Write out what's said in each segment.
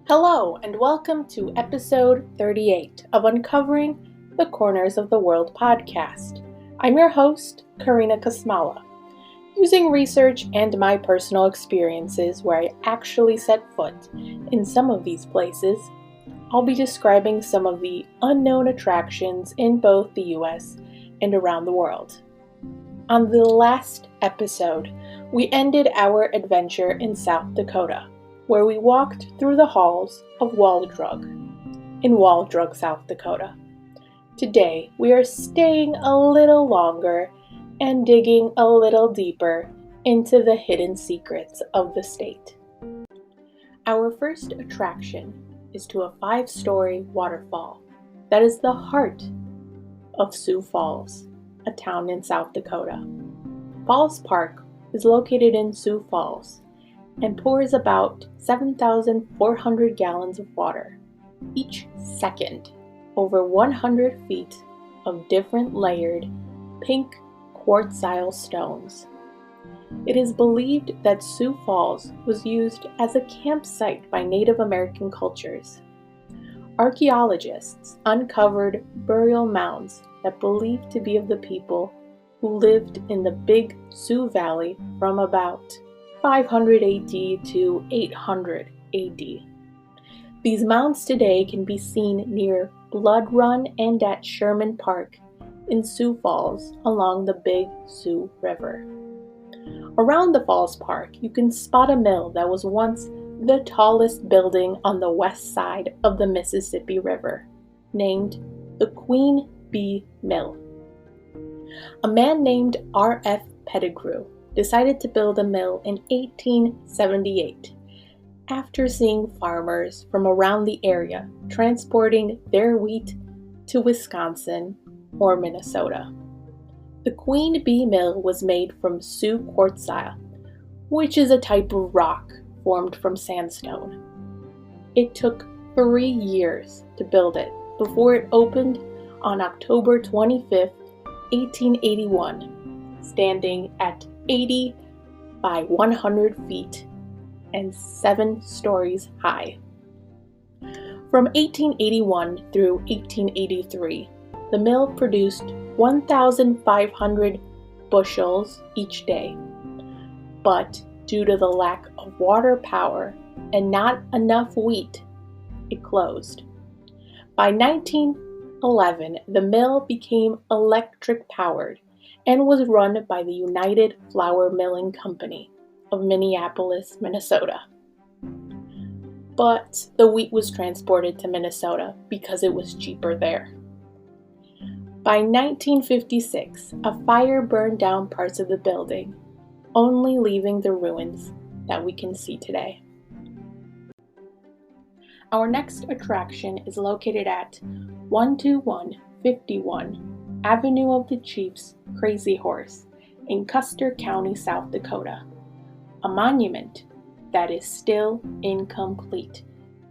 Hello, and welcome to episode 38 of Uncovering the Corners of the World podcast. I'm your host, Karina Kasmala. Using research and my personal experiences where I actually set foot in some of these places, I'll be describing some of the unknown attractions in both the US and around the world. On the last episode, we ended our adventure in South Dakota, where we walked through the halls of in Wall Drug, South Dakota. Today, we are staying a little longer and digging a little deeper into the hidden secrets of the state. Our first attraction is to a 5-story waterfall that is the heart of Sioux Falls, a town in South Dakota. Falls Park is located in Sioux Falls and pours about 7,400 gallons of water each second over 100 feet of different layered pink quartzile stones. It is believed that Sioux Falls was used as a campsite by Native American cultures. Archaeologists uncovered burial mounds that believed to be of the people who lived in the Big Sioux Valley from about 500 AD to 800 AD. These mounds today can be seen near Blood Run and at Sherman Park in Sioux Falls along the Big Sioux River. Around the Falls Park, you can spot a mill that was once the tallest building on the west side of the Mississippi River, named the Queen Bee Mill. A man named R.F. Pettigrew decided to build a mill in 1878 after seeing farmers from around the area transporting their wheat to Wisconsin or Minnesota. The Queen Bee Mill was made from Sioux quartzile, which is a type of rock formed from sandstone. It took 3 years to build it before it opened on October 25th, 1881, standing at 80 by 100 feet and 7 stories high. From 1881 through 1883, the mill produced 1,500 bushels each day, but due to the lack of water power and not enough wheat, it closed. By 1911, the mill became electric powered and was run by the United Flour Milling Company of Minneapolis, Minnesota. But the wheat was transported to Minnesota because it was cheaper there. By 1956, a fire burned down parts of the building, only leaving the ruins that we can see today. Our next attraction is located at 12151 Avenue of the Chief's Crazy Horse in Custer County, South Dakota, a monument that is still incomplete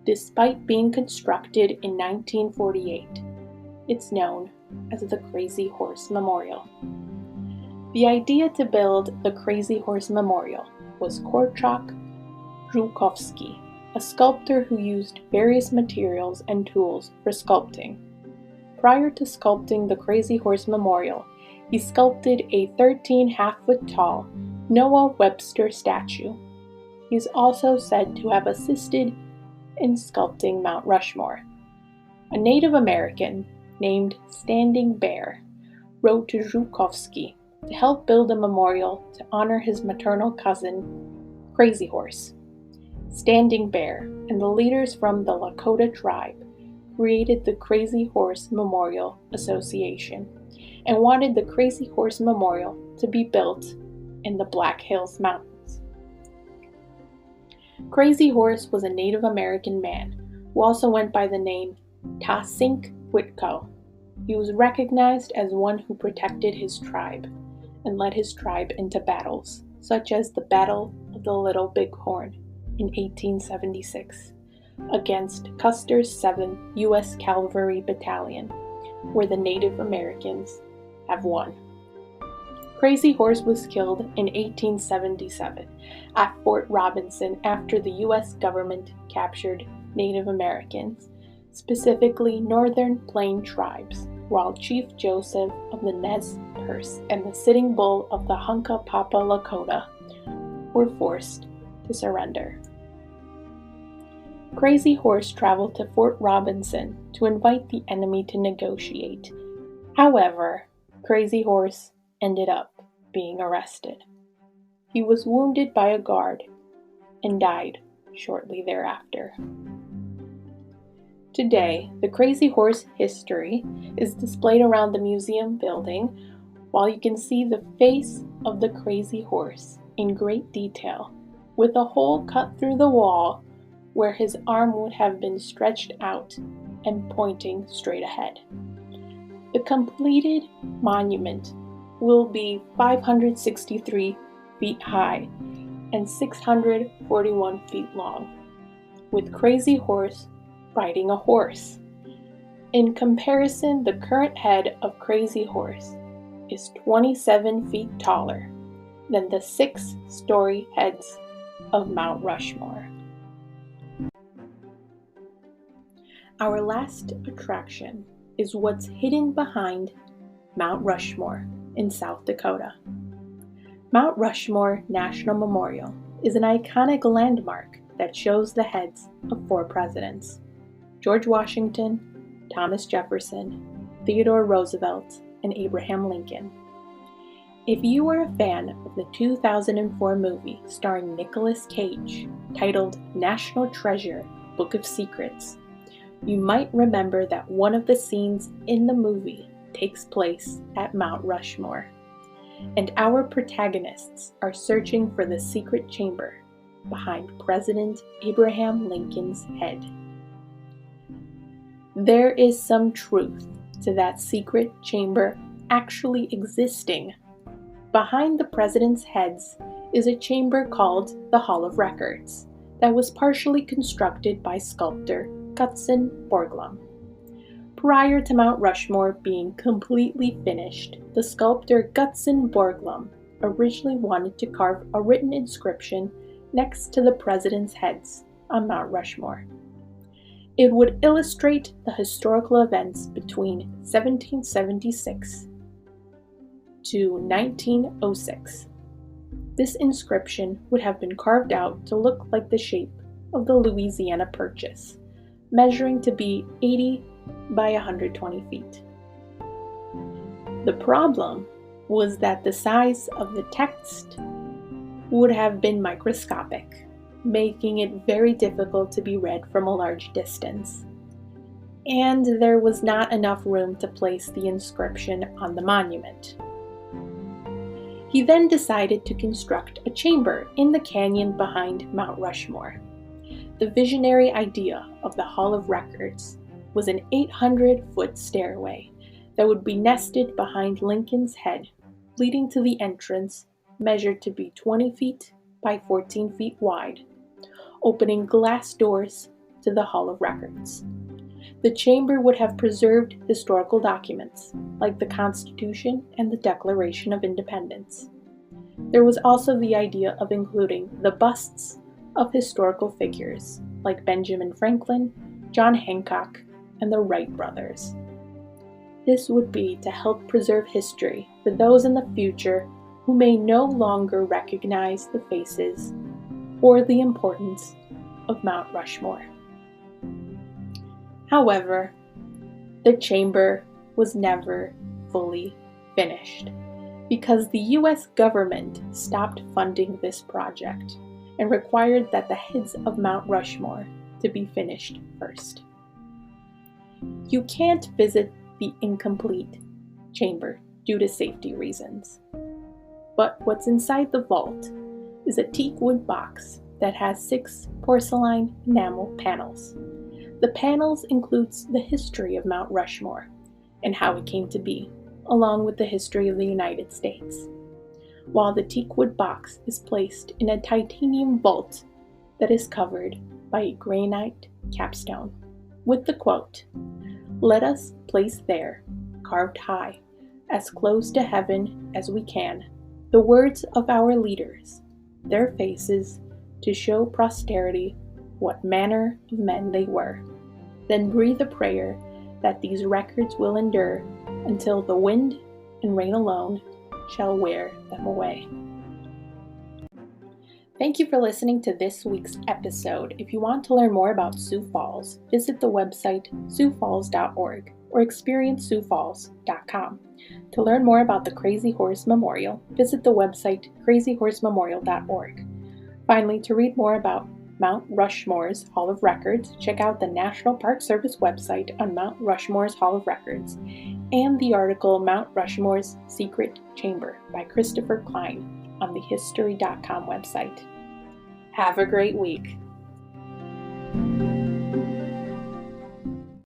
despite being constructed in 1948. It's known as the Crazy Horse Memorial. The idea to build the Crazy Horse Memorial was Korczak Żukowski, a sculptor who used various materials and tools for sculpting. Prior to sculpting the Crazy Horse Memorial, he sculpted a 13.5-foot tall Noah Webster statue. He is also said to have assisted in sculpting Mount Rushmore. A Native American named Standing Bear wrote to Żukowski to help build a memorial to honor his maternal cousin, Crazy Horse. Standing Bear and the leaders from the Lakota tribe created the Crazy Horse Memorial Association and wanted the Crazy Horse Memorial to be built in the Black Hills Mountains. Crazy Horse was a Native American man who also went by the name Tasink Whitko. He was recognized as one who protected his tribe and led his tribe into battles, such as the Battle of the Little Bighorn in 1876. Against Custer's 7th U.S. Cavalry Battalion, where the Native Americans have won. Crazy Horse was killed in 1877 at Fort Robinson after the U.S. government captured Native Americans, specifically Northern Plain tribes, while Chief Joseph of the Nez Perce and the Sitting Bull of the Hunkapapa Lakota were forced to surrender. Crazy Horse traveled to Fort Robinson to invite the enemy to negotiate. However, Crazy Horse ended up being arrested. He was wounded by a guard and died shortly thereafter. Today, the Crazy Horse history is displayed around the museum building, while you can see the face of the Crazy Horse in great detail, with a hole cut through the wall where his arm would have been stretched out and pointing straight ahead. The completed monument will be 563 feet high and 641 feet long, with Crazy Horse riding a horse. In comparison, the current head of Crazy Horse is 27 feet taller than the 6-story heads of Mount Rushmore. Our last attraction is what's hidden behind Mount Rushmore in South Dakota. Mount Rushmore National Memorial is an iconic landmark that shows the heads of 4 presidents: George Washington, Thomas Jefferson, Theodore Roosevelt, and Abraham Lincoln. If you are a fan of the 2004 movie starring Nicolas Cage titled National Treasure: Book of Secrets, you might remember that one of the scenes in the movie takes place at Mount Rushmore, and our protagonists are searching for the secret chamber behind President Abraham Lincoln's head. There is some truth to that secret chamber actually existing. Behind the president's heads is a chamber called the Hall of Records that was partially constructed by sculptor Gutzon Borglum. Prior to Mount Rushmore being completely finished, the sculptor Gutzon Borglum originally wanted to carve a written inscription next to the president's heads on Mount Rushmore. It would illustrate the historical events between 1776 to 1906. This inscription would have been carved out to look like the shape of the Louisiana Purchase, measuring to be 80 by 120 feet. The problem was that the size of the text would have been microscopic, making it very difficult to be read from a large distance. And there was not enough room to place the inscription on the monument. He then decided to construct a chamber in the canyon behind Mount Rushmore. The visionary idea of the Hall of Records was an 800-foot stairway that would be nested behind Lincoln's head, leading to the entrance measured to be 20 feet by 14 feet wide, opening glass doors to the Hall of Records. The chamber would have preserved historical documents, like the Constitution and the Declaration of Independence. There was also the idea of including the busts of historical figures, like Benjamin Franklin, John Hancock, and the Wright brothers. This would be to help preserve history for those in the future who may no longer recognize the faces or the importance of Mount Rushmore. However, the chamber was never fully finished because the U.S. government stopped funding this project and required that the heads of Mount Rushmore to be finished first. You can't visit the incomplete chamber due to safety reasons. But what's inside the vault is a teak wood box that has 6 porcelain enamel panels. The panels includes the history of Mount Rushmore and how it came to be, along with the history of the United States, while the teak wood box is placed in a titanium vault that is covered by a granite capstone with the quote, "Let us place there, carved high, as close to heaven as we can, the words of our leaders, their faces, to show posterity what manner of men they were. Then breathe a prayer that these records will endure until the wind and rain alone shall wear them away. Thank you for listening to this week's episode. If you want to learn more about Sioux Falls, visit the website siouxfalls.org or experienceSiouxFalls.com. To learn more about the Crazy Horse Memorial, visit the website crazyhorsememorial.org. Finally, to read more about Mount Rushmore's Hall of Records, check out the National Park Service website on Mount Rushmore's Hall of Records and the article Mount Rushmore's Secret Chamber by Christopher Klein on the History.com website. Have a great week.